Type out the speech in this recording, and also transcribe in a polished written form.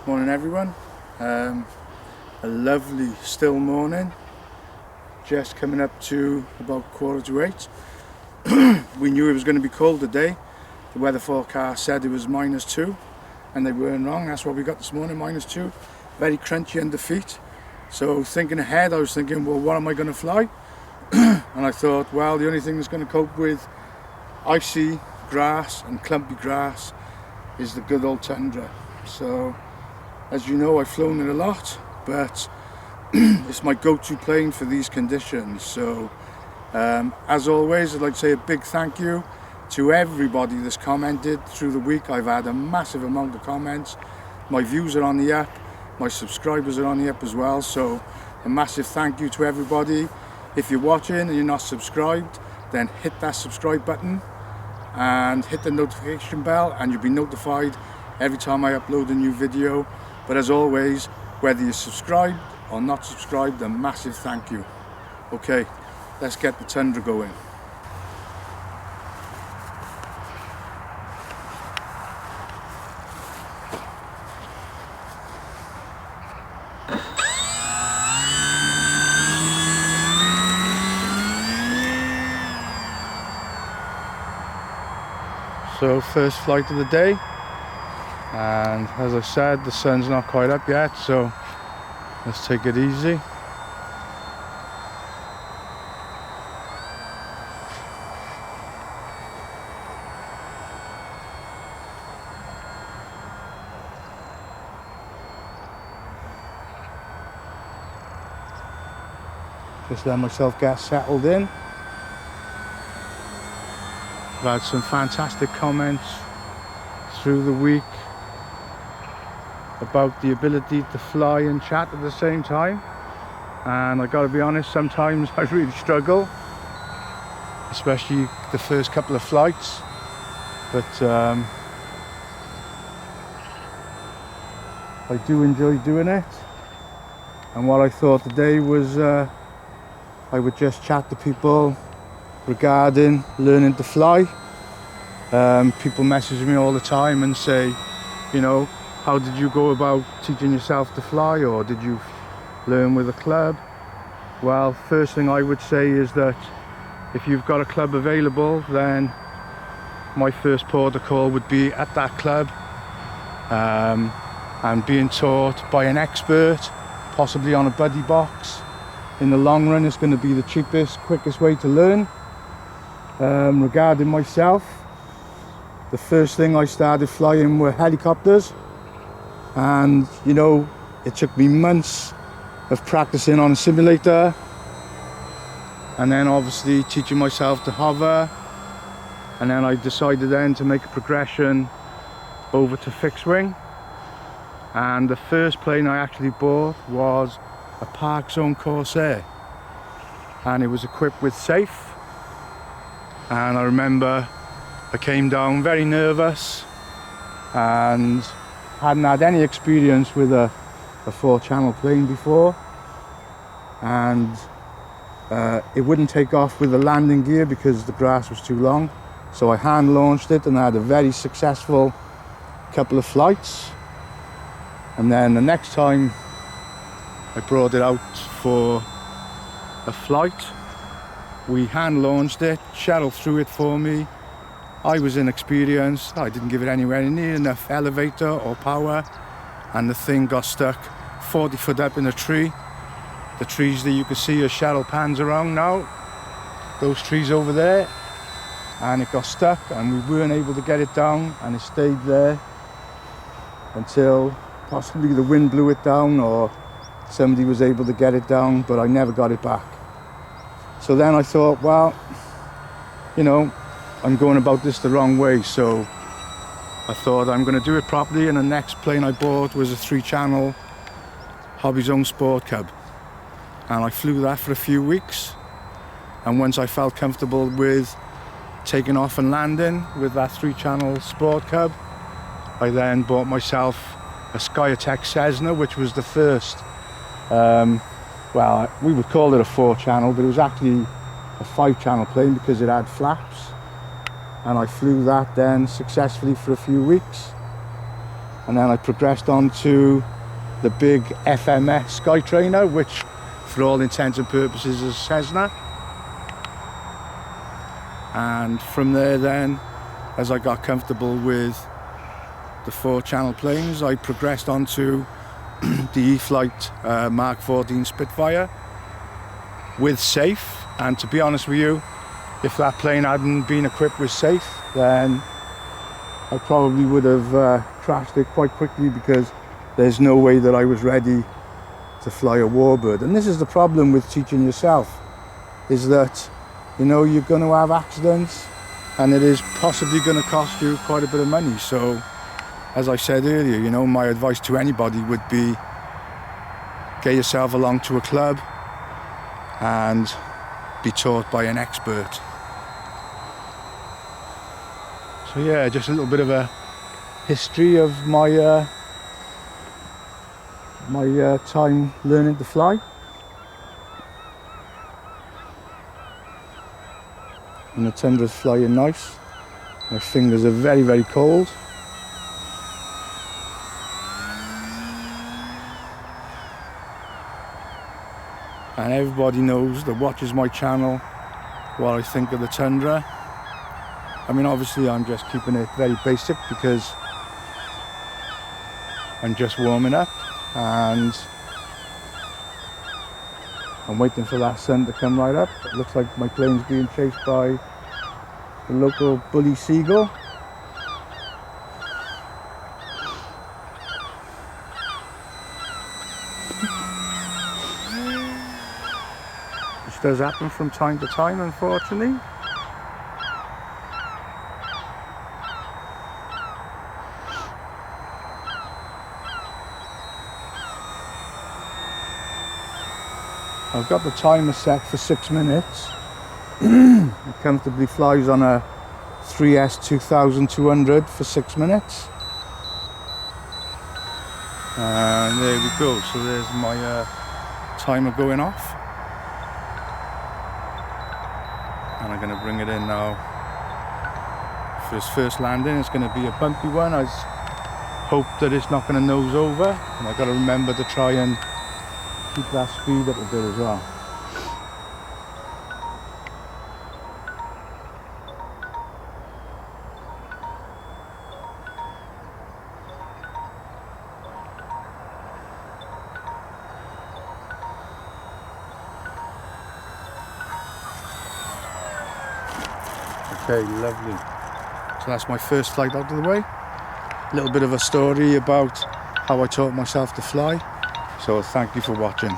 Morning everyone. A lovely still morning, just coming up to about 7:45. We knew it was going to be cold today. The weather forecast said it was -2 and they weren't wrong. That's what we got this morning, -2. Very crunchy under feet. So thinking ahead, I was thinking, well, what am I going to fly? And I thought, well, the only thing that's going to cope with icy grass and clumpy grass is the good old Tundra. So as you know, I've flown it a lot, but it's my go-to plane for these conditions. So as always, I'd like to say a big thank you to everybody that's commented through the week. I've had a massive amount of comments. My views are on the up, my subscribers are on the up as well, so a massive thank you to everybody. If you're watching and you're not subscribed, then hit that subscribe button and hit the notification bell and you'll be notified every time I upload a new video. But as always, whether you're subscribed or not subscribed, a massive thank you. Okay, let's get the Tundra going. So first flight of the day, and as I said, the sun's not quite up yet, so let's take it easy. Just let myself get settled in. I've had some fantastic comments through the week about the ability to fly and chat at the same time, and I gotta be honest, sometimes I really struggle, especially the first couple of flights, but I do enjoy doing it. And what I thought today was I would just chat to people regarding learning to fly. People message me all the time and say, you know, how did you go about teaching yourself to fly, or did you learn with a club? Well, first thing I would say is that if you've got a club available, then my first port of call would be at that club, and being taught by an expert, possibly on a buddy box. In the long run, it's going to be the cheapest, quickest way to learn. Regarding myself, the first thing I started flying were helicopters, and you know, it took me months of practicing on a simulator, and then obviously teaching myself to hover, and then I decided then to make a progression over to fixed wing. And the first plane I actually bought was a Park Zone Corsair, and it was equipped with safe. And I remember I came down very nervous and hadn't had any experience with a 4-channel plane before, and it wouldn't take off with the landing gear because the grass was too long, so I hand launched it and I had a very successful couple of flights. And then the next time I brought it out for a flight, we hand launched it, Cheryl threw it for me. I was inexperienced, I didn't give it anywhere near enough elevator or power, and the thing got stuck 40 foot up in a tree. The trees that you can see as Cheryl pans around now, those trees over there, and it got stuck and we weren't able to get it down, and it stayed there until possibly the wind blew it down or somebody was able to get it down, but I never got it back. So then I thought, well, you know, I'm going about this the wrong way, so I thought I'm going to do it properly, and the next plane I bought was a 3-channel Hobby Zone Sport Cub, and I flew that for a few weeks, and once I felt comfortable with taking off and landing with that 3-channel Sport Cub, I then bought myself a Skyatech Cessna, which was the first, well, we would call it a 4-channel, but it was actually a 5-channel plane because it had flaps, and I flew that then successfully for a few weeks. and then I progressed on to the big FMS Skytrainer, which for all intents and purposes is Cessna. And from there then, as I got comfortable with the 4-channel planes, I progressed on to the E-flite Mark 14 Spitfire with SAFE. And to be honest with you, if that plane hadn't been equipped with SAFE, then I probably would have crashed it quite quickly, because there's no way that I was ready to fly a warbird. And this is the problem with teaching yourself, is that, you know, you're going to have accidents, and it is possibly going to cost you quite a bit of money. So, as I said earlier, you know, my advice to anybody would be, get yourself along to a club and be taught by an expert. So yeah, just a little bit of a history of my time learning to fly. And the Tundra's flying nice. My fingers are very, very cold. And everybody knows that watches my channel what I think of the Tundra. I mean, obviously I'm just keeping it very basic, because I'm just warming up and I'm waiting for that sun to come right up. It looks like my plane's being chased by the local bully seagull. This does happen from time to time, unfortunately. I've got the timer set for 6 minutes. It comfortably flies on a 3S 2200 for 6 minutes. And there we go. So there's my timer going off. And I'm going to bring it in now. For his first landing, it's going to be a bumpy one. I hope that it's not going to nose over. And I've got to remember to try and keep that speed up a bit as well. Okay, lovely. So that's my first flight out of the way. A little bit of a story about how I taught myself to fly. So thank you for watching.